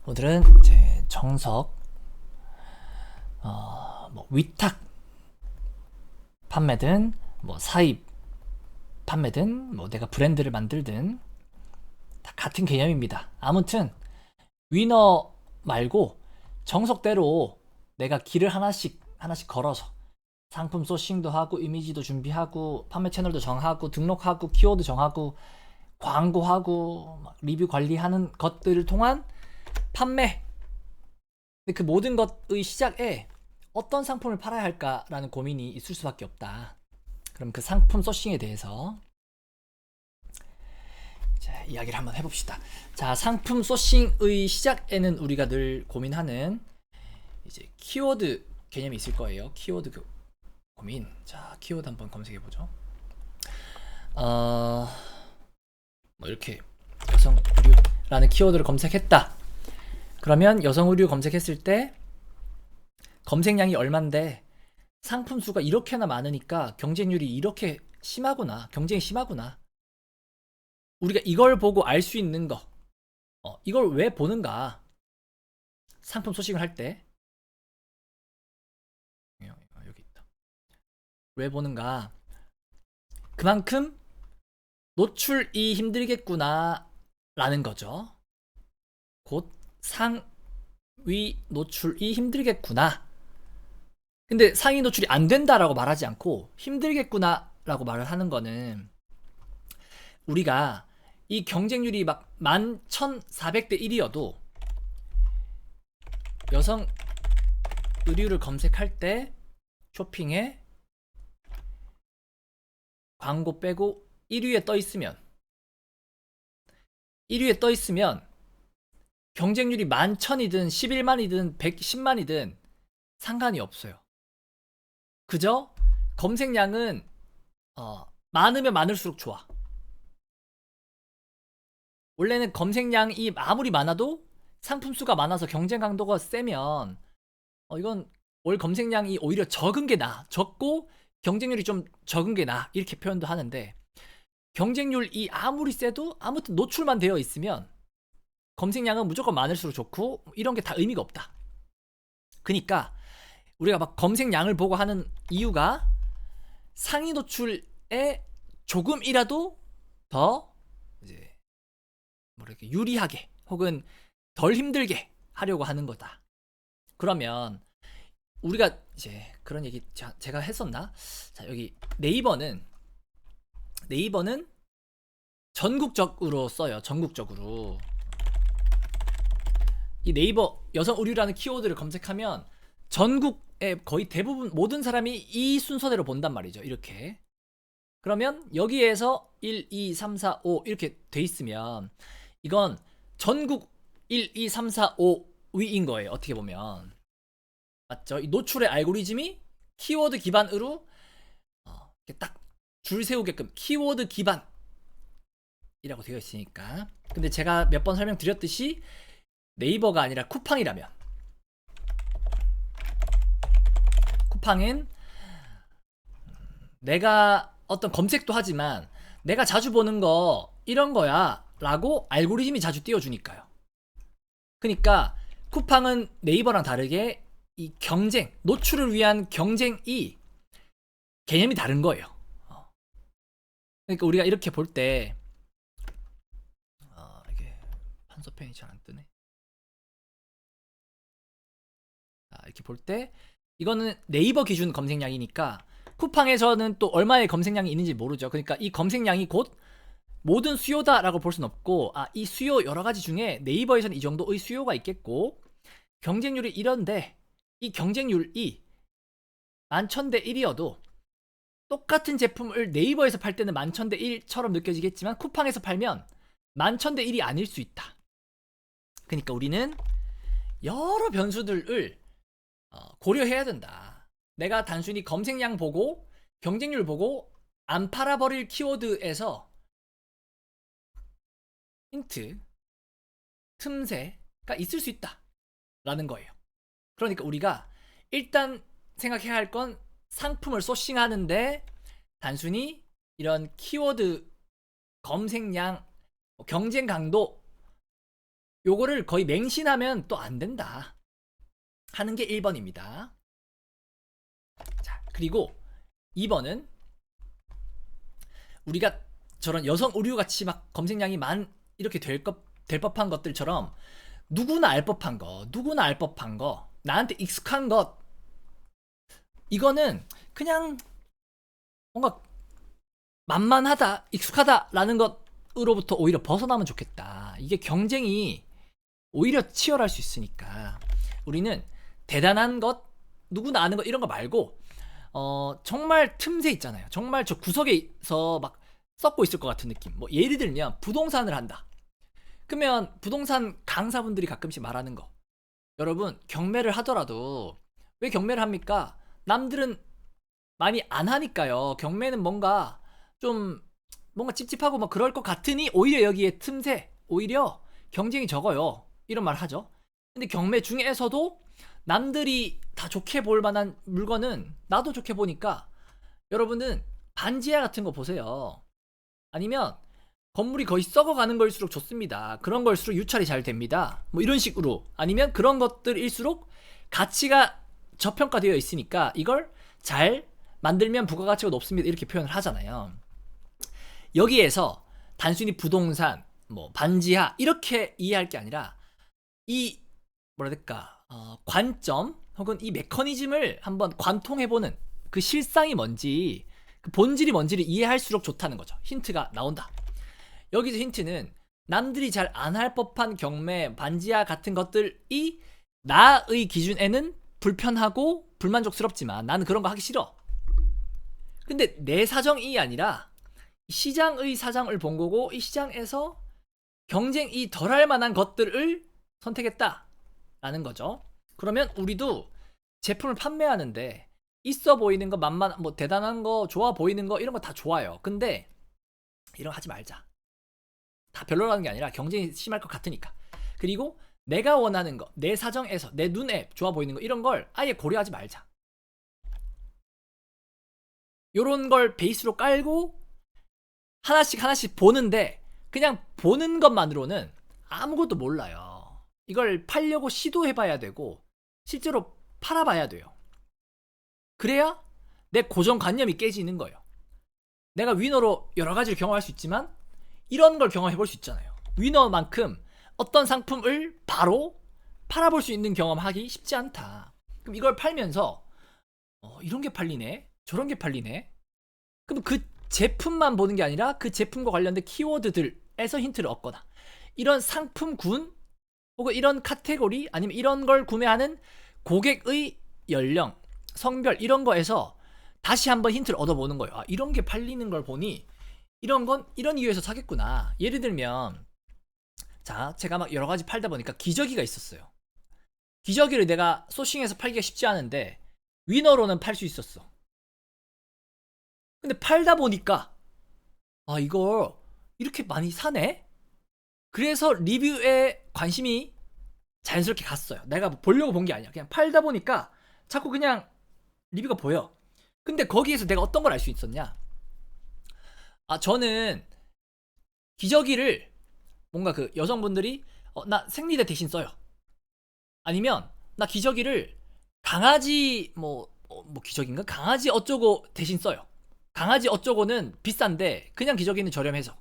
오늘은 이제 정석, 뭐 위탁 판매든 뭐 사입 판매든 뭐 내가 브랜드를 만들든 다 같은 개념입니다. 아무튼 위너 말고 정석대로 내가 길을 하나씩 걸어서 상품 소싱도 하고 이미지도 준비하고 판매 채널도 정하고 등록하고 키워드 정하고 광고하고 막 리뷰 관리하는 것들을 통한 판매. 근데 그 모든 것의 시작에 어떤 상품을 팔아야 할까라는 고민이 있을 수밖에 없다. 그럼 그 상품 소싱에 대해서 자, 이야기를 한번 해봅시다. 자, 상품 소싱의 시작에는 우리가 늘 고민하는 이제 키워드 개념이 있을 거예요. 키워드 고민. 자, 키워드 한번 검색해보죠. 뭐 이렇게 여성 의류라는 키워드를 검색했다. 그러면 여성 의류 검색했을 때 검색량이 얼만데 상품 수가 이렇게나 많으니까 경쟁률이 이렇게 심하구나. 경쟁이 심하구나. 우리가 이걸 보고 알 수 있는 거. 이걸 왜 보는가? 상품 소싱을 할 때. 여기 있다. 왜 보는가? 그만큼 노출이 힘들겠구나 라는 거죠. 곧 상위 노출이 힘들겠구나. 근데 상위 노출이 안 된다라고 말하지 않고 힘들겠구나 라고 말을 하는 거는 우리가 이 경쟁률이 막 11,400대 1이어도 여성 의류를 검색할 때 쇼핑에 광고 빼고 1위에 떠 있으면 경쟁률이 11,000이든 11만이든 110만이든 상관이 없어요. 그저 검색량은 많으면 많을수록 좋아. 원래는 검색량이 아무리 많아도 상품 수가 많아서 경쟁 강도가 세면 이건 월 검색량이 오히려 적은 게 나아. 적고 경쟁률이 좀 적은 게 나아. 이렇게 표현도 하는데 경쟁률이 아무리 세도 아무튼 노출만 되어 있으면 검색량은 무조건 많을수록 좋고 이런 게 다 의미가 없다. 그러니까 우리가 막 검색량을 보고 하는 이유가 상위 노출에 조금이라도 더 이제 뭐랄까 유리하게 혹은 덜 힘들게 하려고 하는 거다. 그러면 우리가 이제 그런 얘기 제가 했었나? 자, 여기 네이버는 전국적으로 써요. 전국적으로. 이 네이버 여성 의류라는 키워드를 검색하면 전국의 거의 대부분 모든 사람이 이 순서대로 본단 말이죠. 이렇게. 그러면 여기에서 1, 2, 3, 4, 5 이렇게 돼 있으면 이건 전국 1, 2, 3, 4, 5 위인 거예요. 어떻게 보면. 맞죠? 이 노출의 알고리즘이 키워드 기반으로 이렇게 딱 줄 세우게끔 키워드 기반이라고 되어 있으니까. 근데 제가 몇 번 설명드렸듯이 네이버가 아니라 쿠팡이라면 쿠팡은 내가 어떤 검색도 하지만 내가 자주 보는 거 이런 거야 라고 알고리즘이 자주 띄워주니까요. 그러니까 쿠팡은 네이버랑 다르게 이 경쟁, 노출을 위한 경쟁이 개념이 다른 거예요. 그러니까 우리가 이렇게 볼 때 이게 판서펜이 잘 안 뜨네. 이렇게 볼 때 이거는 네이버 기준 검색량이니까 쿠팡에서는 또 얼마의 검색량이 있는지 모르죠. 그러니까 이 검색량이 곧 모든 수요다라고 볼 수는 없고 이 수요 여러 가지 중에 네이버에서는 이 정도의 수요가 있겠고 경쟁률이 이런데 이 경쟁률이 11,000대 1이어도 똑같은 제품을 네이버에서 팔 때는 11,000대 1처럼 느껴지겠지만 쿠팡에서 팔면 11,000대 1이 아닐 수 있다. 그러니까 우리는 여러 변수들을 고려해야 된다. 내가 단순히 검색량 보고 경쟁률 보고 안 팔아버릴 키워드에서 힌트, 틈새가 있을 수 있다 라는 거예요. 그러니까 우리가 일단 생각해야 할 건 상품을 소싱하는데 단순히 이런 키워드 검색량, 경쟁 강도 요거를 거의 맹신하면 또 안 된다 하는 게 1번입니다. 자, 그리고 2번은 우리가 저런 여성 의류 같이 막 검색량이 이렇게 될 법한 것들처럼 누구나 알 법한 거, 나한테 익숙한 것, 이거는 그냥 뭔가 만만하다, 익숙하다라는 것으로부터 오히려 벗어나면 좋겠다. 이게 경쟁이 오히려 치열할 수 있으니까 우리는 대단한 것, 누구나 아는 것 이런 거 말고 정말 틈새 있잖아요. 정말 저 구석에서 막 썩고 있을 것 같은 느낌. 뭐 예를 들면 부동산을 한다. 그러면 부동산 강사분들이 가끔씩 말하는 거, 여러분 경매를 하더라도 왜 경매를 합니까? 남들은 많이 안 하니까요. 경매는 뭔가 좀 뭔가 찝찝하고 막 그럴 것 같으니 오히려 여기에 틈새, 오히려 경쟁이 적어요. 이런 말 하죠. 근데 경매 중에서도 남들이 다 좋게 볼 만한 물건은 나도 좋게 보니까, 여러분은 반지하 같은 거 보세요. 아니면 건물이 거의 썩어가는 걸수록 좋습니다. 그런 걸수록 유찰이 잘 됩니다. 뭐 이런 식으로. 아니면 그런 것들일수록 가치가 저평가되어 있으니까 이걸 잘 만들면 부가가치가 높습니다. 이렇게 표현을 하잖아요. 여기에서 단순히 부동산, 뭐 반지하 이렇게 이해할 게 아니라 이 뭐라 해야 될까, 관점 혹은 이 메커니즘을 한번 관통해보는 그 실상이 뭔지, 그 본질이 뭔지를 이해할수록 좋다는 거죠. 힌트가 나온다. 여기서 힌트는 남들이 잘 안 할 법한 경매, 반지하 같은 것들이 나의 기준에는 불편하고 불만족스럽지만 나는 그런 거 하기 싫어. 근데 내 사정이 아니라 시장의 사정을 본 거고, 이 시장에서 경쟁이 덜할 만한 것들을 선택했다 라는 거죠. 그러면 우리도 제품을 판매하는데 있어 보이는 거, 뭐 대단한 거, 좋아 보이는 거 이런 거 다 좋아요. 근데 이런 거 하지 말자. 다 별로라는 게 아니라 경쟁이 심할 것 같으니까. 그리고 내가 원하는 거, 내 사정에서 내 눈에 좋아 보이는 거 이런 걸 아예 고려하지 말자. 요런 걸 베이스로 깔고 하나씩 보는데, 그냥 보는 것만으로는 아무것도 몰라요. 이걸 팔려고 시도해봐야 되고 실제로 팔아봐야 돼요. 그래야 내 고정관념이 깨지는 거예요. 내가 위너로 여러 가지를 경험할 수 있지만 이런 걸 경험해볼 수 있잖아요. 위너만큼 어떤 상품을 바로 팔아볼 수 있는 경험하기 쉽지 않다. 그럼 이걸 팔면서 이런 게 팔리네, 저런 게 팔리네. 그럼 그 제품만 보는 게 아니라 그 제품과 관련된 키워드들에서 힌트를 얻거나, 이런 상품군 혹은 이런 카테고리, 아니면 이런 걸 구매하는 고객의 연령, 성별 이런 거에서 다시 한번 힌트를 얻어보는 거예요. 아, 이런 게 팔리는 걸 보니 이런 건 이런 이유에서 사겠구나. 예를 들면, 자, 제가 막 여러 가지 팔다 보니까 기저귀가 있었어요. 기저귀를 내가 소싱해서 팔기가 쉽지 않은데 위너로는 팔 수 있었어. 근데 팔다 보니까 아, 이걸 이렇게 많이 사네? 그래서 리뷰에 관심이 자연스럽게 갔어요. 내가 뭐 보려고 본 게 아니야. 그냥 팔다 보니까 자꾸 그냥 리뷰가 보여. 근데 거기에서 내가 어떤 걸 알 수 있었냐? 아, 저는 기저귀를 뭔가 그 여성분들이 나 생리대 대신 써요. 아니면 나 기저귀를 강아지 뭐 기저귀인가? 강아지 어쩌고 대신 써요. 강아지 어쩌고는 비싼데 그냥 기저귀는 저렴해서.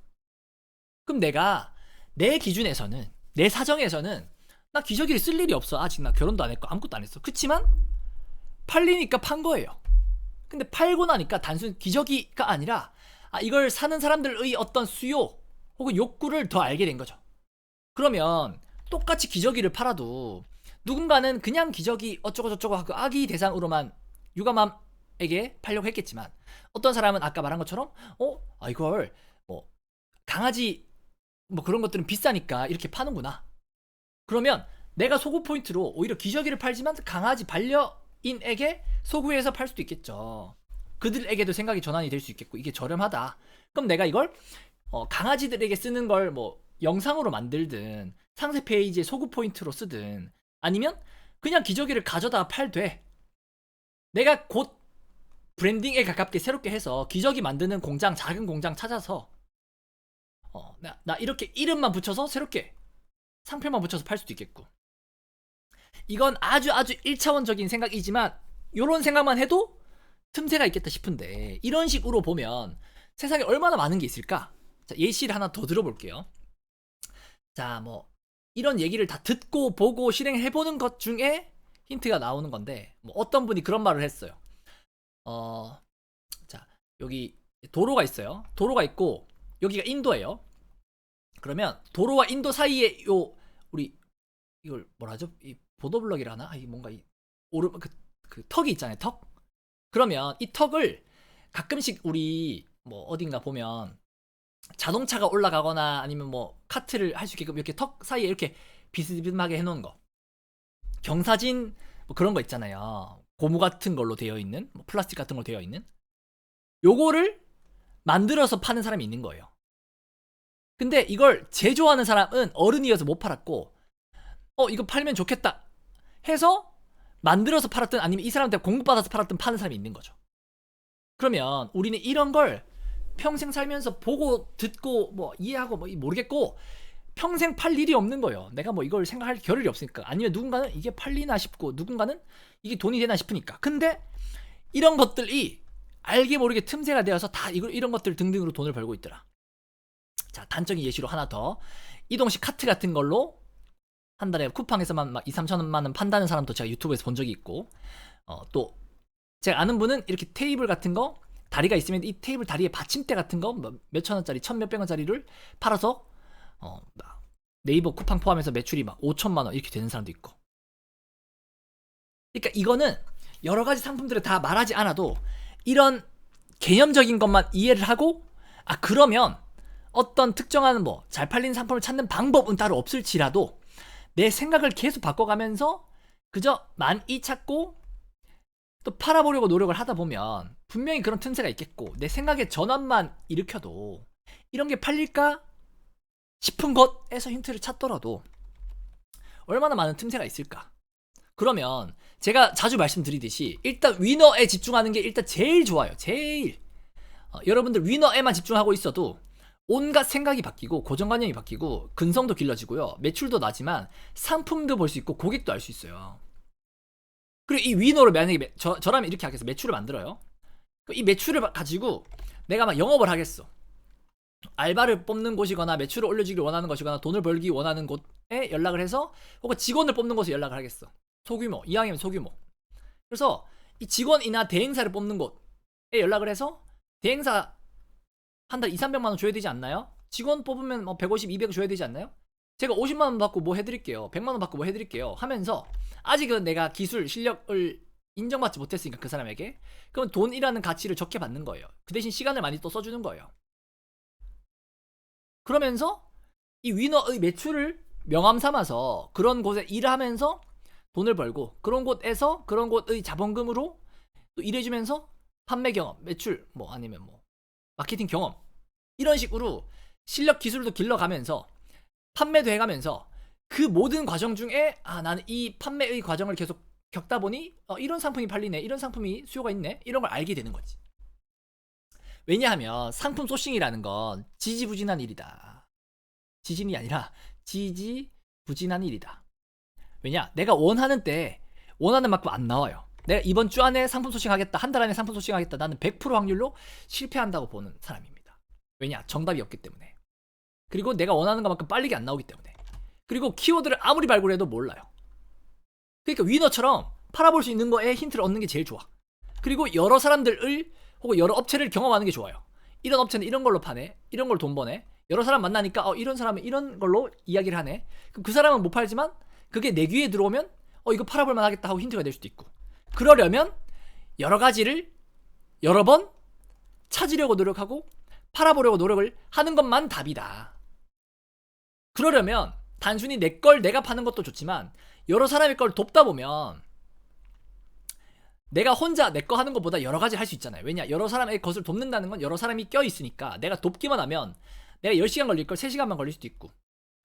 그럼 내가 내 기준에서는, 내 사정에서는 나 기저귀를 쓸 일이 없어. 아직 나 결혼도 안 했고 아무것도 안 했어. 그치만 팔리니까 판 거예요. 근데 팔고 나니까 단순 기저귀가 아니라 이걸 사는 사람들의 어떤 수요 혹은 욕구를 더 알게 된 거죠. 그러면 똑같이 기저귀를 팔아도 누군가는 그냥 기저귀 어쩌고저쩌고 하고 아기 대상으로만 육아맘에게 팔려고 했겠지만, 어떤 사람은 아까 말한 것처럼 이걸 뭐 강아지 뭐 그런 것들은 비싸니까 이렇게 파는구나. 그러면 내가 소구 포인트로 오히려 기저귀를 팔지만 강아지 반려인에게 소구해서 팔 수도 있겠죠. 그들에게도 생각이 전환이 될 수 있겠고, 이게 저렴하다. 그럼 내가 이걸 강아지들에게 쓰는 걸 뭐 영상으로 만들든 상세 페이지에 소구 포인트로 쓰든, 아니면 그냥 기저귀를 가져다 팔되 내가 곧 브랜딩에 가깝게 새롭게 해서 기저귀 만드는 공장, 작은 공장 찾아서 나 이렇게 이름만 붙여서 새롭게 상표만 붙여서 팔 수도 있겠고. 이건 아주 1차원적인 생각이지만 요런 생각만 해도 틈새가 있겠다 싶은데, 이런 식으로 보면 세상에 얼마나 많은 게 있을까? 자, 예시를 하나 더 들어볼게요. 자, 뭐 이런 얘기를 다 듣고 보고 실행해보는 것 중에 힌트가 나오는 건데, 뭐 어떤 분이 그런 말을 했어요. 자, 여기 도로가 있어요. 도로가 있고 여기가 인도예요. 그러면 도로와 인도 사이에 우리 이걸 뭐라죠? 이 보도블럭이라나? 이 뭔가 이 오름 그 턱이 있잖아요. 턱. 그러면 이 턱을 가끔씩 우리 뭐 어딘가 보면 자동차가 올라가거나 아니면 뭐 카트를 할 수 있게끔 이렇게 턱 사이에 이렇게 비스듬하게 해놓은 거, 경사진 뭐 그런 거 있잖아요. 고무 같은 걸로 되어 있는, 뭐 플라스틱 같은 걸로 되어 있는, 요거를 만들어서 파는 사람이 있는 거예요. 근데 이걸 제조하는 사람은 어른이어서 못 팔았고, 이거 팔면 좋겠다 해서 만들어서 팔았든 아니면 이 사람한테 공급받아서 팔았든 파는 사람이 있는 거죠. 그러면 우리는 이런 걸 평생 살면서 보고 듣고 뭐 이해하고 뭐 모르겠고 평생 팔 일이 없는 거예요. 내가 뭐 이걸 생각할 겨를이 없으니까. 아니면 누군가는 이게 팔리나 싶고 누군가는 이게 돈이 되나 싶으니까. 근데 이런 것들이 알게 모르게 틈새가 되어서 다 이런 것들 등등으로 돈을 벌고 있더라. 자, 단적인 예시로 하나 더. 이동식 카트 같은 걸로 한 달에 쿠팡에서만 막 2, 3천만 원 판다는 사람도 제가 유튜브에서 본 적이 있고, 또 제가 아는 분은 이렇게 테이블 같은 거, 다리가 있으면 이 테이블 다리에 받침대 같은 거 몇천 원짜리, 천 몇백 원짜리를 팔아서 네이버 쿠팡 포함해서 매출이 막 5천만 원 이렇게 되는 사람도 있고. 그러니까 이거는 여러 가지 상품들을 다 말하지 않아도 이런 개념적인 것만 이해를 하고, 그러면 어떤 특정한 뭐 잘 팔리는 상품을 찾는 방법은 따로 없을지라도 내 생각을 계속 바꿔가면서 그저 많이 찾고 또 팔아보려고 노력을 하다 보면 분명히 그런 틈새가 있겠고, 내 생각의 전환만 일으켜도 이런 게 팔릴까 싶은 곳에서 힌트를 찾더라도 얼마나 많은 틈새가 있을까. 그러면 제가 자주 말씀드리듯이 일단 위너에 집중하는 게 일단 제일 좋아요. 제일 여러분들 위너에만 집중하고 있어도 온갖 생각이 바뀌고 고정관념이 바뀌고 근성도 길러지고요, 매출도 나지만 상품도 볼 수 있고 고객도 알 수 있어요. 그리고 이 위너를 만약에 저라면 이렇게 하겠어. 매출을 만들어요. 이 매출을 가지고 내가 막 영업을 하겠어. 알바를 뽑는 곳이거나 매출을 올려주기를 원하는 것이거나 돈을 벌기 원하는 곳에 연락을 해서, 혹은 직원을 뽑는 곳에 연락을 하겠어. 소규모, 이왕이면 소규모. 그래서 이 직원이나 대행사를 뽑는 곳에 연락을 해서, 대행사 한 달 2, 300만 원 줘야 되지 않나요? 직원 뽑으면 뭐 150, 200 줘야 되지 않나요? 제가 50만 원 받고 뭐 해드릴게요. 100만 원 받고 뭐 해드릴게요 하면서, 아직은 내가 기술, 실력을 인정받지 못했으니까 그 사람에게, 그럼 돈이라는 가치를 적게 받는 거예요. 그 대신 시간을 많이 또 써주는 거예요. 그러면서 이 위너의 매출을 명함 삼아서 그런 곳에 일하면서 돈을 벌고, 그런 곳에서 그런 곳의 자본금으로 또 일해주면서 판매 경험, 매출, 뭐 아니면 뭐 마케팅 경험, 이런 식으로 실력 기술도 길러가면서 판매도 해가면서 그 모든 과정 중에 나는 이 판매의 과정을 계속 겪다 보니 이런 상품이 팔리네, 이런 상품이 수요가 있네, 이런 걸 알게 되는 거지. 왜냐하면 상품 소싱이라는 건 지지부진한 일이다. 지진이 아니라 지지부진한 일이다. 왜냐? 내가 원하는 때 원하는 만큼 안 나와요. 내가 이번 주 안에 상품 소싱하겠다, 한 달 안에 상품 소싱하겠다, 나는 100% 확률로 실패한다고 보는 사람입니다. 왜냐? 정답이 없기 때문에. 그리고 내가 원하는 것만큼 빠르게 안 나오기 때문에. 그리고 키워드를 아무리 발굴해도 몰라요. 그러니까 위너처럼 팔아볼 수 있는 거에 힌트를 얻는 게 제일 좋아. 그리고 여러 사람들을 혹은 여러 업체를 경험하는 게 좋아요. 이런 업체는 이런 걸로 파네, 이런 걸 돈 버네, 여러 사람 만나니까 이런 사람은 이런 걸로 이야기를 하네. 그럼 그 사람은 못 팔지만 그게 내 귀에 들어오면 이거 팔아볼 만하겠다 하고 힌트가 될 수도 있고. 그러려면 여러 가지를 여러 번 찾으려고 노력하고 팔아보려고 노력을 하는 것만 답이다. 그러려면 단순히 내 걸 내가 파는 것도 좋지만 여러 사람의 걸 돕다 보면 내가 혼자 내 거 하는 것보다 여러 가지 할 수 있잖아요. 왜냐? 여러 사람의 것을 돕는다는 건 여러 사람이 껴있으니까 내가 돕기만 하면 내가 10시간 걸릴 걸 3시간만 걸릴 수도 있고,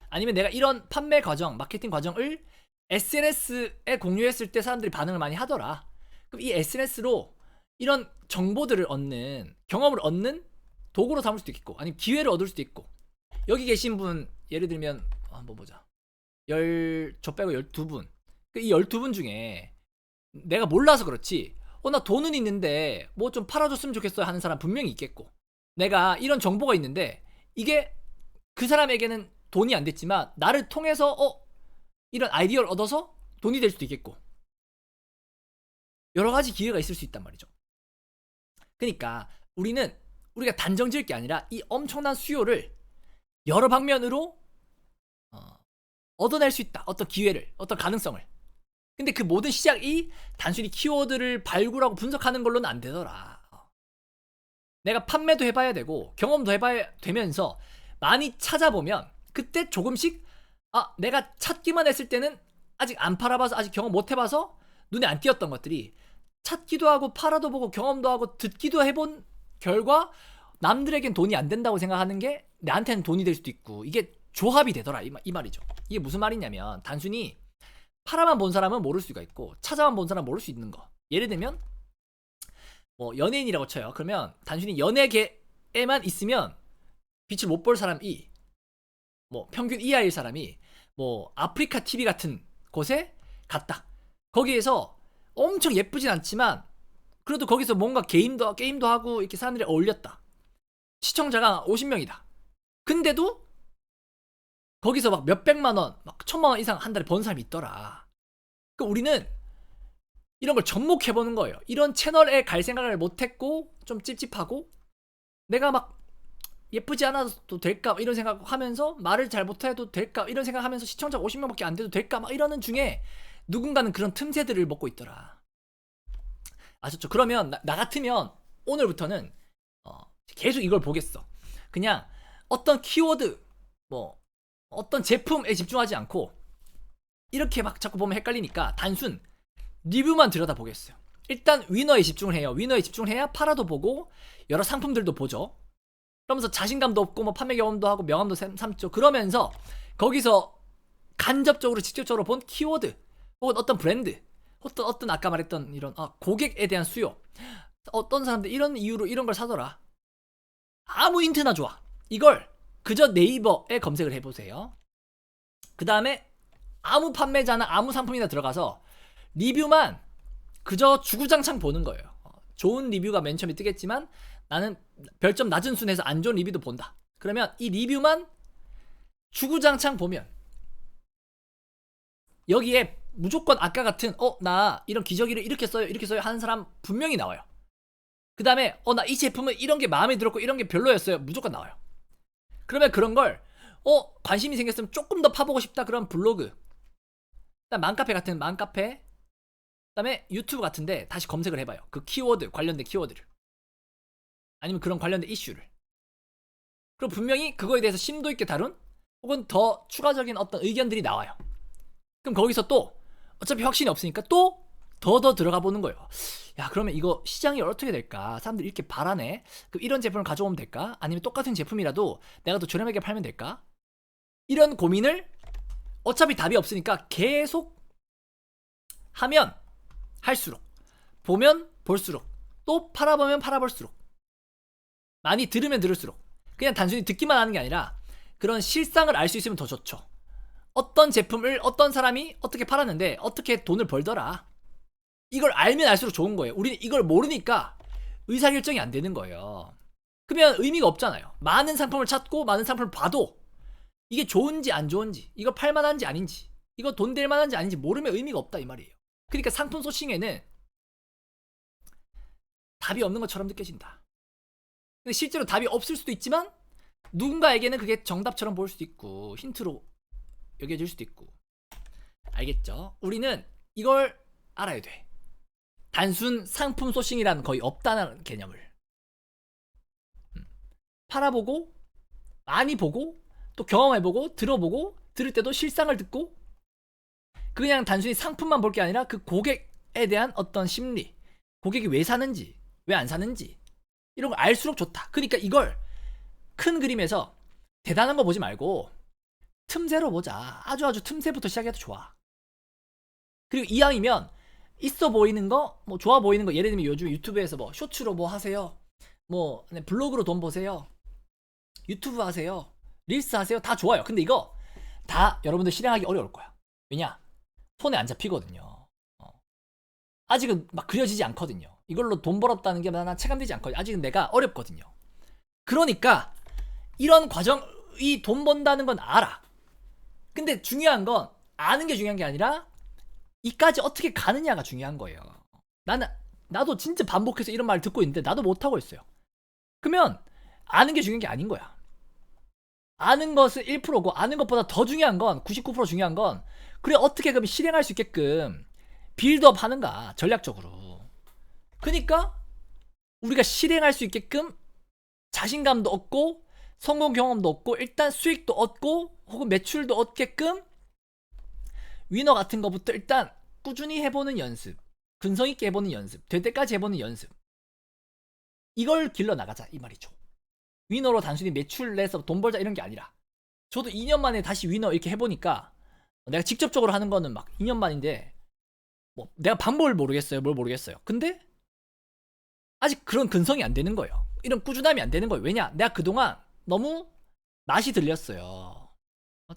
아니면 내가 이런 판매 과정, 마케팅 과정을 SNS에 공유했을 때 사람들이 반응을 많이 하더라. 그럼 이 SNS로 이런 정보들을 얻는, 경험을 얻는 도구로 삼을 수도 있고, 아니면 기회를 얻을 수도 있고. 여기 계신 분 예를 들면 한번 보자. 저 빼고 12분. 이 12분 중에 내가 몰라서 그렇지. 나 돈은 있는데 뭐 좀 팔아줬으면 좋겠어요 하는 사람 분명히 있겠고. 내가 이런 정보가 있는데 이게 그 사람에게는 돈이 안 됐지만 나를 통해서 이런 아이디어를 얻어서 돈이 될 수도 있겠고. 여러 가지 기회가 있을 수 있단 말이죠. 그러니까 우리가 단정 지을 게 아니라 이 엄청난 수요를 여러 방면으로 얻어낼 수 있다. 어떤 기회를, 어떤 가능성을. 근데 그 모든 시작이 단순히 키워드를 발굴하고 분석하는 걸로는 안 되더라. 내가 판매도 해봐야 되고 경험도 해봐야 되면서 많이 찾아보면 그때 조금씩 내가 찾기만 했을 때는 아직 안 팔아봐서 아직 경험 못 해봐서 눈에 안 띄었던 것들이 찾기도 하고 팔아도 보고 경험도 하고 듣기도 해본 결과 남들에겐 돈이 안 된다고 생각하는 게 나한테는 돈이 될 수도 있고, 이게 조합이 되더라 이 말이죠. 이게 무슨 말이냐면 단순히 팔아만 본 사람은 모를 수가 있고 찾아만 본 사람은 모를 수 있는 거. 예를 들면 뭐 연예인이라고 쳐요. 그러면 단순히 연예계에만 있으면 빛을 못 볼 사람이, 뭐 평균 이하일 사람이 뭐 아프리카 TV 같은 곳에 갔다. 거기에서 엄청 예쁘진 않지만 그래도 거기서 뭔가 게임도 하고 이렇게 사람들이 어울렸다. 시청자가 50명이다. 근데도 거기서 막 몇백만 원, 막 1000만 원 이상 한 달에 번 사람이 있더라. 그러니까 우리는 이런 걸 접목해보는 거예요. 이런 채널에 갈 생각을 못했고 좀 찝찝하고 내가 막 예쁘지 않아도 될까 이런 생각하면서 말을 잘 못해도 될까 이런 생각하면서 시청자 50명밖에 안 돼도 될까 막 이러는 중에 누군가는 그런 틈새들을 먹고 있더라. 아셨죠? 그러면 나 같으면 오늘부터는 계속 이걸 보겠어. 그냥 어떤 키워드, 뭐 어떤 제품에 집중하지 않고 이렇게 막 자꾸 보면 헷갈리니까 단순 리뷰만 들여다보겠어요. 일단 위너에 집중을 해요. 위너에 집중을 해야 팔아도 보고 여러 상품들도 보죠. 그러면서 자신감도 없고 뭐 판매 경험도 하고 명함도 삼죠. 그러면서 거기서 간접적으로 직접적으로 본 키워드 혹은 어떤 브랜드, 어떤 아까 말했던 이런 고객에 대한 수요, 어떤 사람들 이런 이유로 이런 걸 사더라. 아무 힌트나 좋아. 이걸 그저 네이버에 검색을 해보세요. 그 다음에 아무 판매자나 아무 상품이나 들어가서 리뷰만 그저 주구장창 보는 거예요. 좋은 리뷰가 맨 처음에 뜨겠지만 나는 별점 낮은 순에서 안 좋은 리뷰도 본다. 그러면 이 리뷰만 주구장창 보면 여기에 무조건 아까 같은 나 이런 기저귀를 이렇게 써요 하는 사람 분명히 나와요. 그 다음에 나 이 제품은 이런 게 마음에 들었고 이런 게 별로였어요 무조건 나와요. 그러면 그런 걸 관심이 생겼으면 조금 더 파보고 싶다 그런 블로그, 그다음 맘카페 같은 맘카페, 그다음에 유튜브 같은데 다시 검색을 해봐요. 그 키워드 관련된 키워드를, 아니면 그런 관련된 이슈를. 그리고 분명히 그거에 대해서 심도 있게 다룬 혹은 더 추가적인 어떤 의견들이 나와요. 그럼 거기서 또 어차피 확신이 없으니까 또 더 들어가 보는 거예요. 야, 그러면 이거 시장이 어떻게 될까? 사람들이 이렇게 바라네. 그럼 이런 제품을 가져오면 될까? 아니면 똑같은 제품이라도 내가 더 저렴하게 팔면 될까? 이런 고민을 어차피 답이 없으니까 계속 하면 할수록, 보면 볼수록, 또 팔아보면 팔아볼수록, 많이 들으면 들을수록, 그냥 단순히 듣기만 하는 게 아니라 그런 실상을 알 수 있으면 더 좋죠. 어떤 제품을 어떤 사람이 어떻게 팔았는데 어떻게 돈을 벌더라. 이걸 알면 알수록 좋은 거예요. 우리는 이걸 모르니까 의사결정이 안 되는 거예요. 그러면 의미가 없잖아요. 많은 상품을 찾고 많은 상품을 봐도 이게 좋은지 안 좋은지, 이거 팔만한지 아닌지, 이거 돈 될 만한지 아닌지 모르면 의미가 없다 이 말이에요. 그러니까 상품 소싱에는 답이 없는 것처럼 느껴진다. 근데 실제로 답이 없을 수도 있지만 누군가에게는 그게 정답처럼 보일 수도 있고 힌트로 여겨질 수도 있고. 알겠죠? 우리는 이걸 알아야 돼. 단순 상품 소싱이라는 거의 없다는 개념을. 팔아보고 많이 보고 또 경험해보고 들어보고 들을 때도 실상을 듣고, 그냥 단순히 상품만 볼 게 아니라 그 고객에 대한 어떤 심리, 고객이 왜 사는지 왜 안 사는지 이런 걸 알수록 좋다. 그러니까 이걸 큰 그림에서 대단한 거 보지 말고 틈새로 보자. 아주 틈새부터 시작해도 좋아. 그리고 이왕이면 있어 보이는 거, 뭐 좋아 보이는 거, 예를 들면 요즘 유튜브에서 뭐 쇼츠로 뭐 하세요, 뭐 블로그로 돈 버세요, 유튜브 하세요, 릴스 하세요, 다 좋아요. 근데 이거 다 여러분들 실행하기 어려울 거야. 왜냐? 손에 안 잡히거든요. 아직은 막 그려지지 않거든요. 이걸로 돈 벌었다는 게 난 체감되지 않거든요. 아직은 내가 어렵거든요. 그러니까 이런 과정이 돈 번다는 건 알아. 근데 중요한 건 아는 게 중요한 게 아니라 이까지 어떻게 가느냐가 중요한 거예요. 나도 진짜 반복해서 이런 말을 듣고 있는데 나도 못하고 있어요. 그러면 아는 게 중요한 게 아닌 거야. 아는 것은 1%고 아는 것보다 더 중요한 건 99% 중요한 건 그래 어떻게 그럼 실행할 수 있게끔 빌드업 하는가 전략적으로. 그러니까 우리가 실행할 수 있게끔 자신감도 얻고 성공 경험도 얻고 일단 수익도 얻고 혹은 매출도 얻게끔 위너 같은 거부터 일단 꾸준히 해보는 연습, 근성 있게 해보는 연습, 될 때까지 해보는 연습, 이걸 길러 나가자 이 말이죠. 위너로 단순히 매출 내서 돈 벌자 이런 게 아니라 저도 2년 만에 다시 위너 이렇게 해보니까 내가 직접적으로 하는 거는 막 2년 만인데 뭐 내가 방법을 모르겠어요. 뭘 모르겠어요. 근데 아직 그런 근성이 안 되는 거예요. 이런 꾸준함이 안 되는 거예요. 왜냐? 내가 그동안 너무 맛이 들렸어요.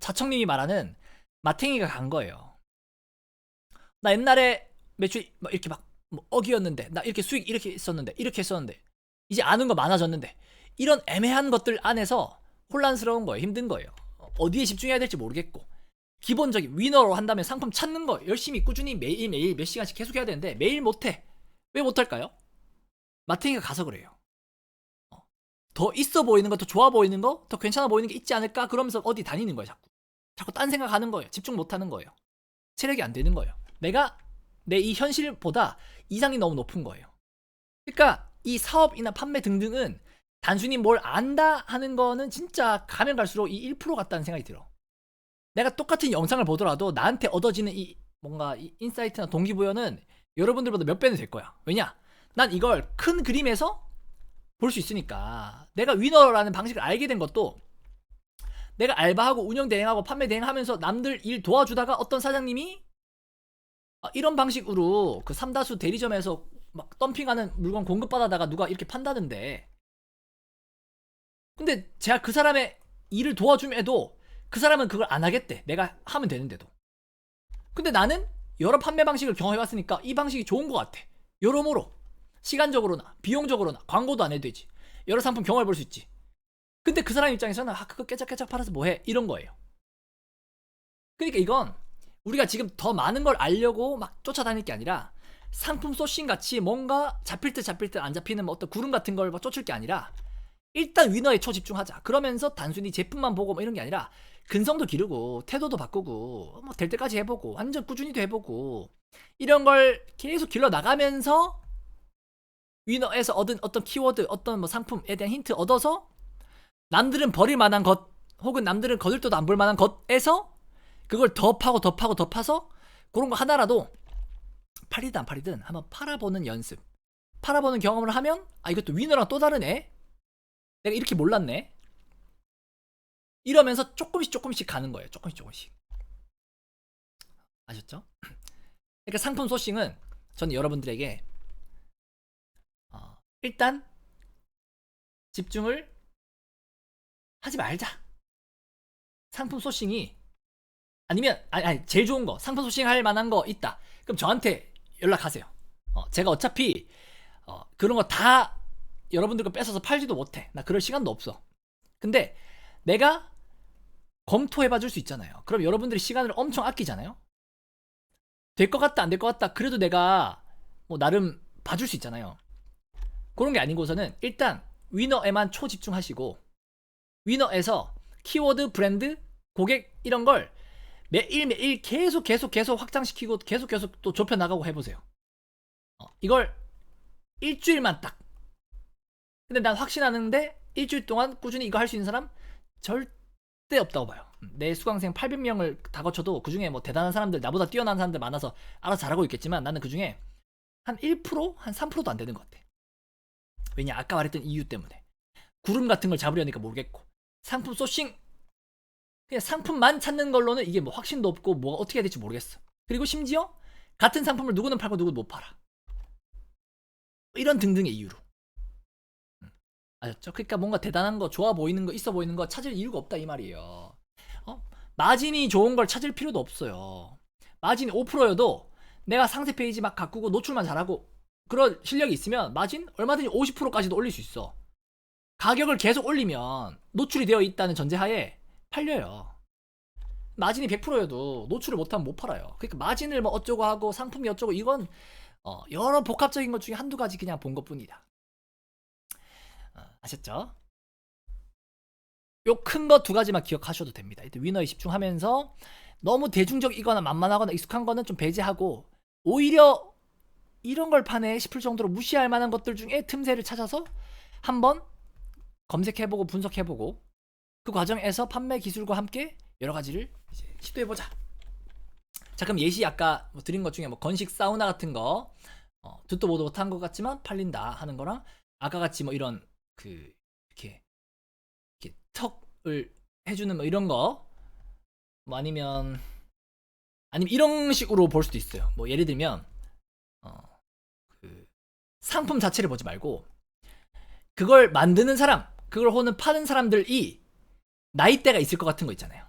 자청님이 말하는 마탱이가 간 거예요. 나 옛날에 매출 막 이렇게 막뭐 억이었는데 나 이렇게 수익 이렇게 있었는데 이렇게 했었는데 이제 아는 거 많아졌는데 이런 애매한 것들 안에서 혼란스러운 거예요. 힘든 거예요. 어디에 집중해야 될지 모르겠고 기본적인 위너로 한다면 상품 찾는 거 열심히 꾸준히 매일매일 몇 시간씩 계속 해야 되는데 매일 못해. 왜 못할까요? 마탱이가 가서 그래요. 더 있어 보이는 거, 더 좋아 보이는 거, 더 괜찮아 보이는 게 있지 않을까? 그러면서 어디 다니는 거예요, 자꾸. 자꾸 딴 생각하는 거예요. 집중 못 하는 거예요. 체력이 안 되는 거예요. 내가 내 이 현실보다 이상이 너무 높은 거예요. 그러니까 이 사업이나 판매 등등은 단순히 뭘 안다 하는 거는 진짜 가면 갈수록 이 1% 같다는 생각이 들어. 내가 똑같은 영상을 보더라도 나한테 얻어지는 이 뭔가 이 인사이트나 동기부여는 여러분들보다 몇 배는 될 거야. 왜냐? 난 이걸 큰 그림에서 볼 수 있으니까. 내가 위너라는 방식을 알게 된 것도 내가 알바하고 운영 대행하고 판매 대행하면서 남들 일 도와주다가 어떤 사장님이 이런 방식으로 그 삼다수 대리점에서 막 덤핑하는 물건 공급받아다가 누가 이렇게 판다는데, 근데 제가 그 사람의 일을 도와줌에도 그 사람은 그걸 안 하겠대. 내가 하면 되는데도. 근데 나는 여러 판매 방식을 경험해봤으니까 이 방식이 좋은 것 같아. 여러모로 시간적으로나 비용적으로나 광고도 안 해도 되지. 여러 상품 경험해볼 수 있지. 근데 그 사람 입장에서는 그거 깨작깨작 팔아서 뭐해 이런 거예요. 그러니까 이건 우리가 지금 더 많은 걸 알려고 막 쫓아다닐 게 아니라 상품 소싱 같이 뭔가 잡힐 듯 안 잡히는 뭐 어떤 구름 같은 걸 막 쫓을 게 아니라 일단 위너에 초집중하자. 그러면서 단순히 제품만 보고 뭐 이런 게 아니라 근성도 기르고 태도도 바꾸고 뭐 될 때까지 해보고 완전 꾸준히도 해보고 이런 걸 계속 길러 나가면서 위너에서 얻은 어떤 키워드, 어떤 뭐 상품에 대한 힌트 얻어서 남들은 버릴 만한 것 혹은 남들은 거들떠도 안 볼 만한 것에서 그걸 더 파고 더 파고 더 파서 그런 거 하나라도 팔리든 안 팔리든 한번 팔아보는 연습, 팔아보는 경험을 하면 이것도 위너랑 또 다르네, 내가 이렇게 몰랐네, 이러면서 조금씩 가는 거예요. 조금씩. 아셨죠? 그러니까 상품 소싱은 저는 여러분들에게 일단 집중을 하지 말자. 상품 소싱이 아니면 아니 제일 좋은 거 상품 소싱 할 만한 거 있다. 그럼 저한테 연락하세요. 제가 어차피 그런 거 다 여러분들 거 뺏어서 팔지도 못해. 나 그럴 시간도 없어. 근데 내가 검토해봐 줄 수 있잖아요. 그럼 여러분들이 시간을 엄청 아끼잖아요. 될 것 같다 안 될 것 같다 그래도 내가 뭐 나름 봐줄 수 있잖아요. 그런 게 아니고서는 일단 위너에만 초집중하시고 위너에서 키워드, 브랜드, 고객 이런 걸 매일매일 계속 확장시키고 계속 또 좁혀나가고 해보세요. 이걸 일주일만 딱. 근데 난 확신하는데 일주일 동안 꾸준히 이거 할 수 있는 사람 절대 없다고 봐요. 내 수강생 800명을 다 거쳐도 그 중에 뭐 대단한 사람들, 나보다 뛰어난 사람들 많아서 알아서 잘하고 있겠지만 나는 그 중에 한 1%? 한 3%도 안 되는 것 같아. 왜냐? 아까 말했던 이유 때문에. 구름 같은 걸 잡으려니까 모르겠고. 상품 소싱! 그냥 상품만 찾는 걸로는 이게 뭐 확신도 없고 뭐가 어떻게 해야 될지 모르겠어. 그리고 심지어 같은 상품을 누구는 팔고 누구는 못 팔아. 이런 등등의 이유로. 아셨죠? 그러니까 뭔가 대단한 거, 좋아 보이는 거, 있어 보이는 거 찾을 이유가 없다 이 말이에요. 마진이 좋은 걸 찾을 필요도 없어요. 마진이 5%여도 내가 상세 페이지 막 가꾸고 노출만 잘하고 그런 실력이 있으면 마진 얼마든지 50%까지도 올릴 수 있어. 가격을 계속 올리면 노출이 되어 있다는 전제하에 팔려요. 마진이 100%여도 노출을 못하면 못 팔아요. 그러니까 마진을 뭐 어쩌고 하고 상품이 어쩌고 이건 여러 복합적인 것 중에 한두 가지 그냥 본 것뿐이다. 아셨죠? 요 큰 거 두 가지만 기억하셔도 됩니다. 일단 위너에 집중하면서 너무 대중적이거나 만만하거나 익숙한 거는 좀 배제하고 오히려 이런 걸 파네 싶을 정도로 무시할 만한 것들 중에 틈새를 찾아서 한번 검색해보고 분석해보고 그 과정에서 판매 기술과 함께 여러 가지를 이제 시도해보자. 자, 그럼 예시 아까 뭐 드린 것 중에 뭐 건식 사우나 같은 거 듣도 보도 못한 것 같지만 팔린다 하는 거랑 아까 같이 뭐 이런 그 이렇게 턱을 해주는 뭐 이런 거 뭐 아니면 이런 식으로 볼 수도 있어요. 뭐 예를 들면 그 상품 자체를 보지 말고 그걸 만드는 사람, 그걸 혹은 파는 사람들이 나이대가 있을 것 같은 거 있잖아요.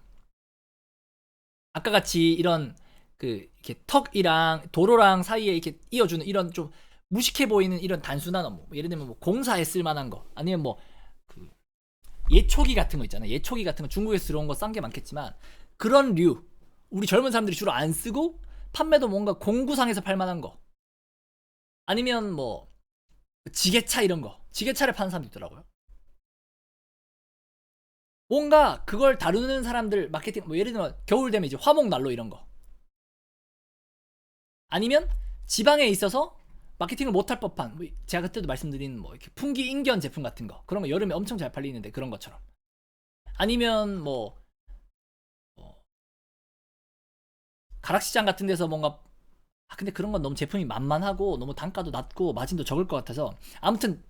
아까 같이 이런 그 이렇게 턱이랑 도로랑 사이에 이렇게 이어주는 이런 좀 무식해 보이는 이런 단순한 업무, 예를 들면 뭐 공사에 쓸 만한 거, 아니면 뭐 그 예초기 같은 거 있잖아요. 예초기 같은 거 중국에서 들어온 거 싼 게 많겠지만 그런 류 우리 젊은 사람들이 주로 안 쓰고 판매도 뭔가 공구상에서 팔 만한 거, 아니면 뭐 지게차 이런 거, 지게차를 파는 사람도 있더라고요. 뭔가 그걸 다루는 사람들 마케팅, 뭐 예를 들면 겨울 되면 이제 화목난로 이런 거, 아니면 지방에 있어서 마케팅을 못할 법한 뭐 제가 그때도 말씀드린 뭐 이렇게 풍기 인견 제품 같은 거, 그런 거 여름에 엄청 잘 팔리는데 그런 것처럼, 아니면 뭐 가락시장 같은 데서 뭔가 근데 그런 건 너무 제품이 만만하고 너무 단가도 낮고 마진도 적을 것 같아서, 아무튼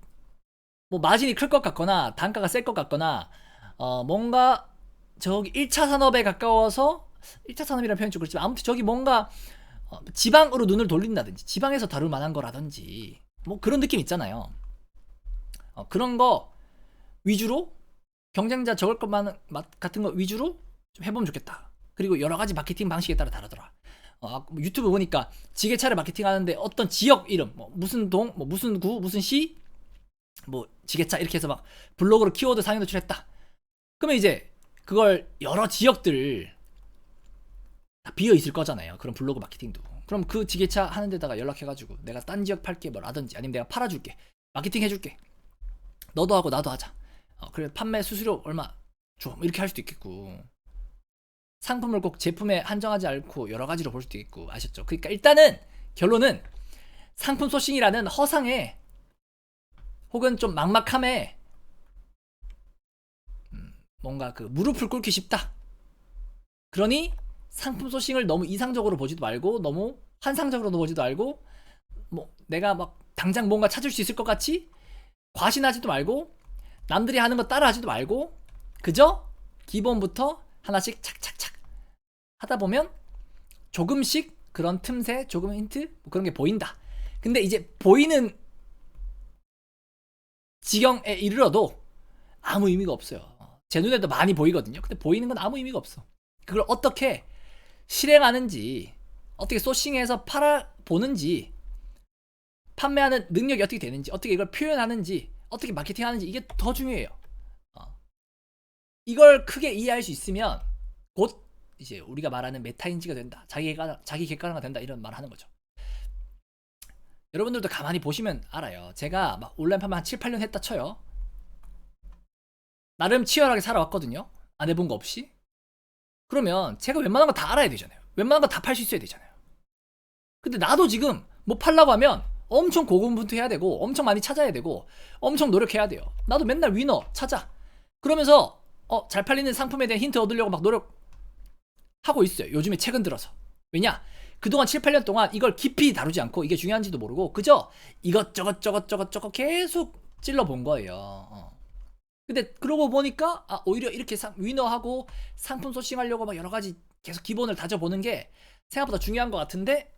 뭐 마진이 클 것 같거나 단가가 셀 것 같거나 뭔가 저기 1차 산업에 가까워서, 1차 산업이라는 표현이 좀 그렇지만 아무튼 저기 뭔가 지방으로 눈을 돌린다든지 지방에서 다룰 만한 거라든지 뭐 그런 느낌 있잖아요. 그런 거 위주로 경쟁자 적을 것만 같은 거 위주로 좀 해보면 좋겠다. 그리고 여러 가지 마케팅 방식에 따라 다르더라. 유튜브 보니까 지게차를 마케팅하는데 어떤 지역 이름, 뭐 무슨 동, 뭐 무슨 구, 무슨 시, 뭐 지게차 이렇게 해서 막 블로그로 키워드 상위 노출했다. 그러면 이제 그걸 여러 지역들 다 비어 있을 거잖아요. 그런 블로그 마케팅도. 그럼 그 지게차 하는 데다가 연락해가지고 내가 딴 지역 팔게 뭐라든지, 아니면 내가 팔아줄게, 마케팅 해줄게, 너도 하고 나도 하자. 그래 판매 수수료 얼마 줘, 이렇게 할 수도 있겠고, 상품을 꼭 제품에 한정하지 않고 여러 가지로 볼 수도 있고. 아셨죠? 그러니까 일단은 결론은 상품 소싱이라는 허상에 혹은 좀 막막함에 뭔가 그 무릎을 꿇기 쉽다. 그러니 상품 소싱을 너무 이상적으로 보지도 말고 너무 환상적으로 보지도 말고 뭐 내가 막 당장 뭔가 찾을 수 있을 것 같이 과신하지도 말고 남들이 하는 거 따라하지도 말고 그저 기본부터 하나씩 착착착 하다 보면 조금씩 그런 틈새, 조금 힌트 뭐 그런 게 보인다. 근데 이제 보이는 지경에 이르러도 아무 의미가 없어요. 제 눈에도 많이 보이거든요. 근데 보이는 건 아무 의미가 없어. 그걸 어떻게 실행하는지, 어떻게 소싱해서 팔아보는지, 판매하는 능력이 어떻게 되는지, 어떻게 이걸 표현하는지, 어떻게 마케팅하는지, 이게 더 중요해요. 이걸 크게 이해할 수 있으면 곧 이제 우리가 말하는 메타인지가 된다, 자기 객관화가 된다, 이런 말 하는 거죠. 여러분들도 가만히 보시면 알아요. 제가 막 온라인 판매 한 7, 8년 했다 쳐요. 나름 치열하게 살아왔거든요. 안 해본 거 없이. 그러면 제가 웬만한 거 다 알아야 되잖아요. 웬만한 거 다 팔 수 있어야 되잖아요. 근데 나도 지금 뭐 팔라고 하면 엄청 고군분투해야 되고 엄청 많이 찾아야 되고 엄청 노력해야 돼요. 나도 맨날 위너 찾아. 그러면서 잘 팔리는 상품에 대한 힌트 얻으려고 막 노력하고 있어요. 요즘에 최근 들어서. 왜냐? 그동안 7, 8년 동안 이걸 깊이 다루지 않고 이게 중요한지도 모르고 그저 이것저것 계속 찔러본 거예요. 근데 그러고 보니까 오히려 이렇게 위너하고 상품 소싱하려고 막 여러 가지 계속 기본을 다져보는 게 생각보다 중요한 것 같은데,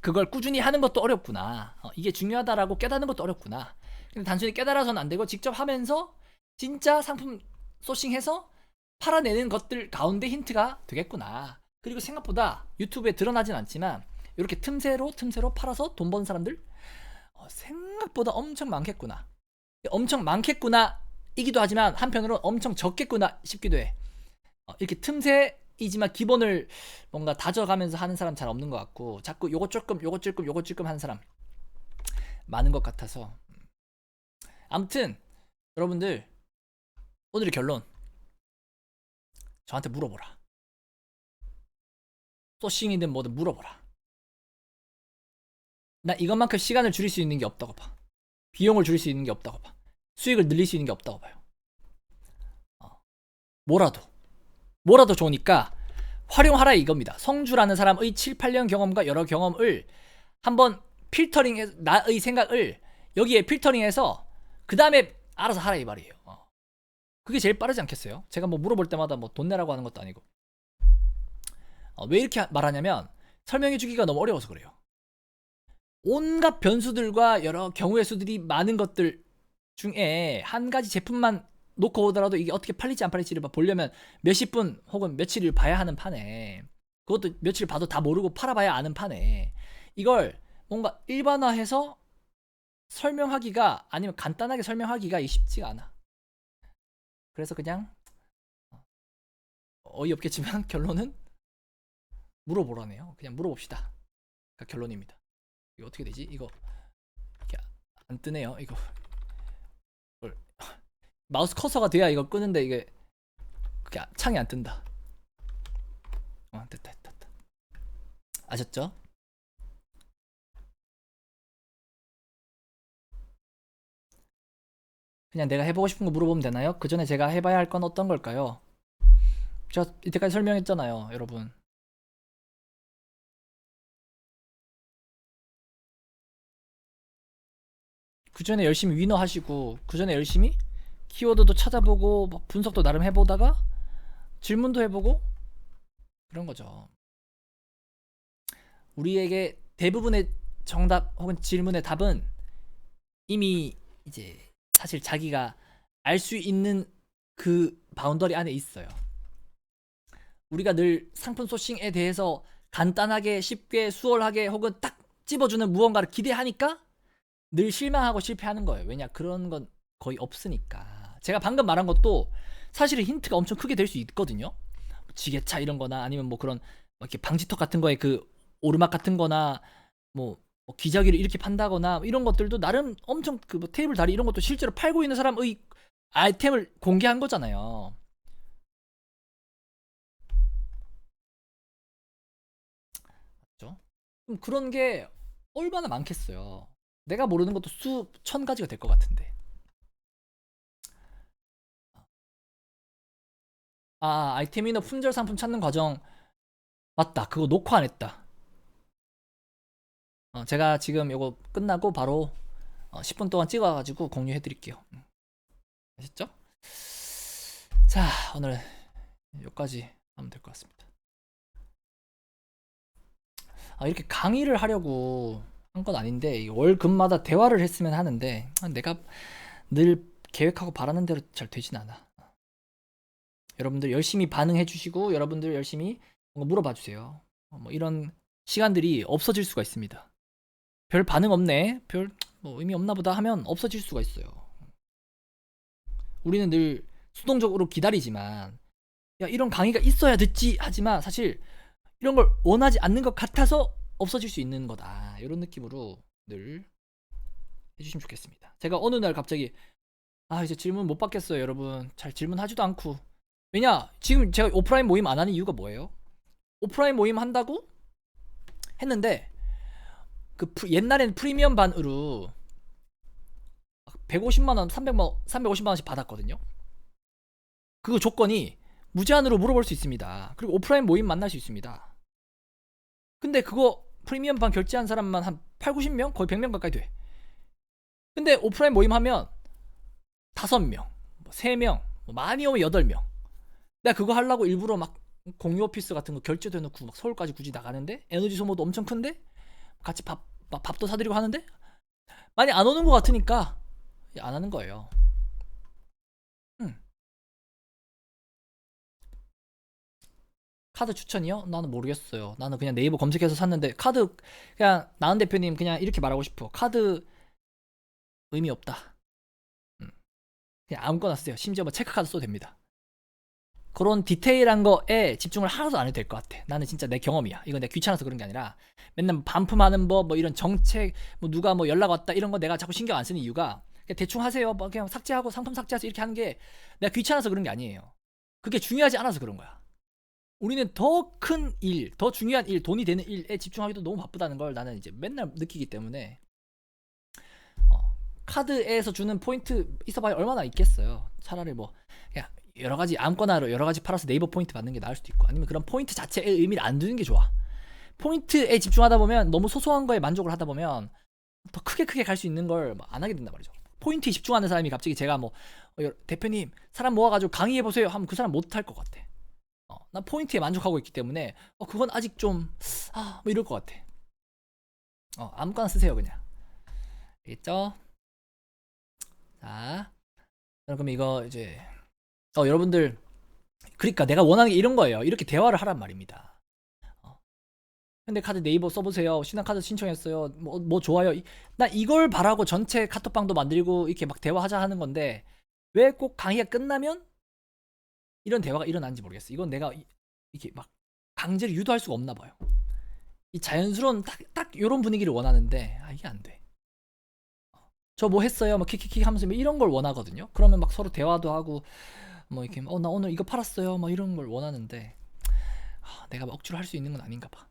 그걸 꾸준히 하는 것도 어렵구나. 이게 중요하다라고 깨닫는 것도 어렵구나. 근데 단순히 깨달아서는 안 되고 직접 하면서 진짜 상품 소싱해서 팔아내는 것들 가운데 힌트가 되겠구나. 그리고 생각보다 유튜브에 드러나진 않지만 이렇게 틈새로 팔아서 돈 버는 사람들 생각보다 엄청 많겠구나. 엄청 많겠구나 이기도 하지만 한편으로 엄청 적겠구나 싶기도 해. 이렇게 틈새이지만 기본을 뭔가 다져가면서 하는 사람 잘 없는 것 같고, 자꾸 요거 조금 하는 사람 많은 것 같아서. 아무튼 여러분들, 오늘의 결론, 저한테 물어보라. 소싱이든 뭐든 물어보라. 나 이것만큼 시간을 줄일 수 있는 게 없다고 봐. 비용을 줄일 수 있는 게 없다고 봐. 수익을 늘릴 수 있는 게 없다고 봐요. 뭐라도 좋으니까 활용하라 이겁니다. 성주라는 사람의 7, 8년 경험과 여러 경험을 한번 필터링해서, 나의 생각을 여기에 필터링해서 그 다음에 알아서 하라 이 말이에요. 그게 제일 빠르지 않겠어요? 제가 뭐 물어볼 때마다 뭐 돈 내라고 하는 것도 아니고. 왜 이렇게 말하냐면 설명해 주기가 너무 어려워서 그래요. 온갖 변수들과 여러 경우의 수들이 많은 것들 중에 한 가지 제품만 놓고 오더라도 이게 어떻게 팔릴지 안 팔릴지를 보려면 몇십 분 혹은 며칠을 봐야 하는 판에, 그것도 며칠 봐도 다 모르고 팔아봐야 아는 판에, 이걸 뭔가 일반화해서 설명하기가, 아니면 간단하게 설명하기가 쉽지가 않아. 그래서 그냥 어이없겠지만 결론은 물어보라네요. 그냥 물어봅시다. 결론입니다. 이거 어떻게 되지? 이거 이렇게 안 뜨네요. 이거 마우스 커서가 돼야 이거 끄는데 이게 그게 창이 안 뜬다. 됐다. 아셨죠? 그냥 내가 해보고 싶은 거 물어보면 되나요? 그 전에 제가 해봐야 할 건 어떤 걸까요? 제가 이때까지 설명했잖아요, 여러분. 그 전에 열심히 위너 하시고, 그 전에 열심히 키워드도 찾아보고 분석도 나름 해보다가 질문도 해보고 그런 거죠. 우리에게 대부분의 정답 혹은 질문의 답은 이미 이제 사실 자기가 알 수 있는 그 바운더리 안에 있어요. 우리가 늘 상품 소싱에 대해서 간단하게, 쉽게, 수월하게 혹은 딱 집어주는 무언가를 기대하니까 늘 실망하고 실패하는 거예요. 왜냐? 그런 건 거의 없으니까. 제가 방금 말한 것도 사실은 힌트가 엄청 크게 될 수 있거든요. 지게차 이런 거나 아니면 뭐 그런 이렇게 방지턱 같은 거에 그 오르막 같은 거나 뭐 기저귀를 이렇게 판다거나 이런 것들도 나름 엄청 그 뭐 테이블 다리 이런 것도 실제로 팔고 있는 사람의 아이템을 공개한 거잖아요. 맞죠? 그럼 그런 게 얼마나 많겠어요. 내가 모르는 것도 수천 가지가 될 것 같은데. 아이템 이너 품절 상품 찾는 과정. 맞다. 그거 녹화 안 했다. 제가 지금 이거 끝나고 바로 10분 동안 찍어가지고 공유해 드릴게요. 아셨죠? 자, 오늘 여기까지 하면 될 것 같습니다. 이렇게 강의를 하려고 한 건 아닌데 월 금마다 대화를 했으면 하는데 내가 늘 계획하고 바라는 대로 잘 되진 않아. 여러분들 열심히 반응해 주시고 여러분들 열심히 뭔가 물어봐 주세요. 뭐 이런 시간들이 없어질 수가 있습니다. 별 반응 없네, 별 뭐 의미 없나 보다 하면 없어질 수가 있어요. 우리는 늘 수동적으로 기다리지만 야 이런 강의가 있어야 듣지 하지만 사실 이런 걸 원하지 않는 것 같아서 없어질 수 있는 거다. 이런 느낌으로 늘 해주시면 좋겠습니다. 제가 어느 날 갑자기 이제 질문 못 받겠어요 여러분. 잘 질문하지도 않고. 왜냐? 지금 제가 오프라인 모임 안 하는 이유가 뭐예요? 오프라인 모임 한다고 했는데 옛날엔 프리미엄 반으로 150만원, 350만원씩 받았거든요. 그 조건이 무제한으로 물어볼 수 있습니다. 그리고 오프라인 모임 만날 수 있습니다. 근데 그거 프리미엄 반 결제한 사람만 한 8, 90명? 거의 100명 가까이 돼. 근데 오프라인 모임 하면 5명, 3명, 많이 오면 8명. 내가 그거 하려고 일부러 막 공유 오피스 같은 거 결제도 해놓고 막 서울까지 굳이 나가는데 에너지 소모도 엄청 큰데 같이 밥도 사드리고 하는데 많이 안 오는 것 같으니까 안 하는 거예요. 카드 추천이요? 나는 모르겠어요. 나는 그냥 네이버 검색해서 샀는데 카드 그냥 나은 대표님 그냥 이렇게 말하고 싶어. 카드 의미 없다. 그냥 아무거나 쓰세요. 심지어 뭐 체크카드 써도 됩니다. 그런 디테일한 거에 집중을 하나도 안 해도 될 것 같아. 나는 진짜 내 경험이야. 이건 내가 귀찮아서 그런 게 아니라 맨날 반품하는 법, 뭐 이런 정책, 뭐 누가 뭐 연락 왔다 이런 거 내가 자꾸 신경 안 쓰는 이유가 그냥 대충 하세요. 뭐 그냥 삭제하고 상품 삭제해서 이렇게 하는 게 내가 귀찮아서 그런 게 아니에요. 그게 중요하지 않아서 그런 거야. 우리는 더 큰 일, 더 중요한 일, 돈이 되는 일에 집중하기도 너무 바쁘다는 걸 나는 이제 맨날 느끼기 때문에 카드에서 주는 포인트 있어봐야 얼마나 있겠어요. 차라리 뭐 그냥 여러 가지 아무거나로 여러 가지 팔아서 네이버 포인트 받는 게 나을 수도 있고 아니면 그런 포인트 자체에 의미를 안 두는 게 좋아. 포인트에 집중하다 보면 너무 소소한 거에 만족을 하다 보면 더 크게 갈 수 있는 걸 안 하게 된단 말이죠. 포인트에 집중하는 사람이 갑자기 제가 뭐 대표님 사람 모아가지고 강의해 보세요 하면 그 사람 못 할 것 같아. 난 포인트에 만족하고 있기 때문에 그건 아직 좀 뭐 이럴 것 같아. 아무거나 쓰세요 그냥. 알겠죠? 자, 그럼 이거 이제 여러분들 그러니까 내가 원하는 게 이런 거예요. 이렇게 대화를 하란 말입니다. 현대카드 네이버 써보세요. 신한카드 신청했어요. 뭐 좋아요. 나 이걸 바라고 전체 카톡방도 만들고 이렇게 막 대화하자 하는 건데 왜 꼭 강의가 끝나면 이런 대화가 일어나는지 모르겠어. 이건 내가 이렇게 막 강제로 유도할 수가 없나 봐요. 이 자연스러운 딱 이런 분위기를 원하는데 이게 안 돼. 저 뭐 했어요? 막 킥킥킥 하면서 이런 걸 원하거든요. 그러면 막 서로 대화도 하고 뭐 이렇게 나 오늘 이거 팔았어요. 막 이런 걸 원하는데 내가 막 억지로 할 수 있는 건 아닌가 봐.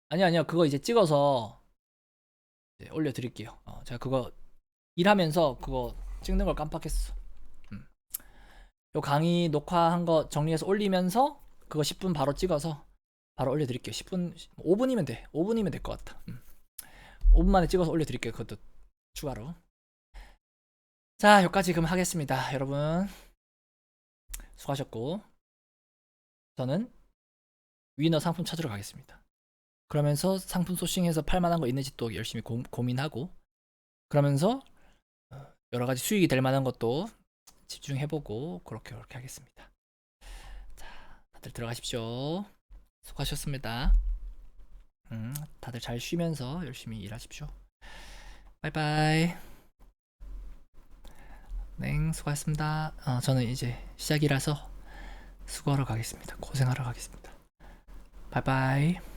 아니요. 그거 이제 찍어서 이제 올려드릴게요. 제가 그거 일하면서 그거 찍는 걸 깜빡했어. 요 강의 녹화한 거 정리해서 올리면서 그거 10분 바로 찍어서 바로 올려드릴게요. 10분, 5분이면 돼. 5분이면 될 것 같다. 5분 만에 찍어서 올려드릴게요. 그것도 추가로. 자, 여기까지 그럼 하겠습니다. 여러분 수고하셨고 저는 위너 상품 찾으러 가겠습니다. 그러면서 상품 소싱해서 팔만한 거 있는지 또 열심히 고민하고 그러면서 여러 가지 수익이 될 만한 것도 집중해보고 그렇게 하겠습니다. 자, 다들 들어가십시오. 수고하셨습니다. 다들 잘 쉬면서 열심히 일하십시오. 바이바이. 네, 수고하셨습니다. 저는 이제 시작이라서 수고하러 가겠습니다. 고생하러 가겠습니다. 바이바이.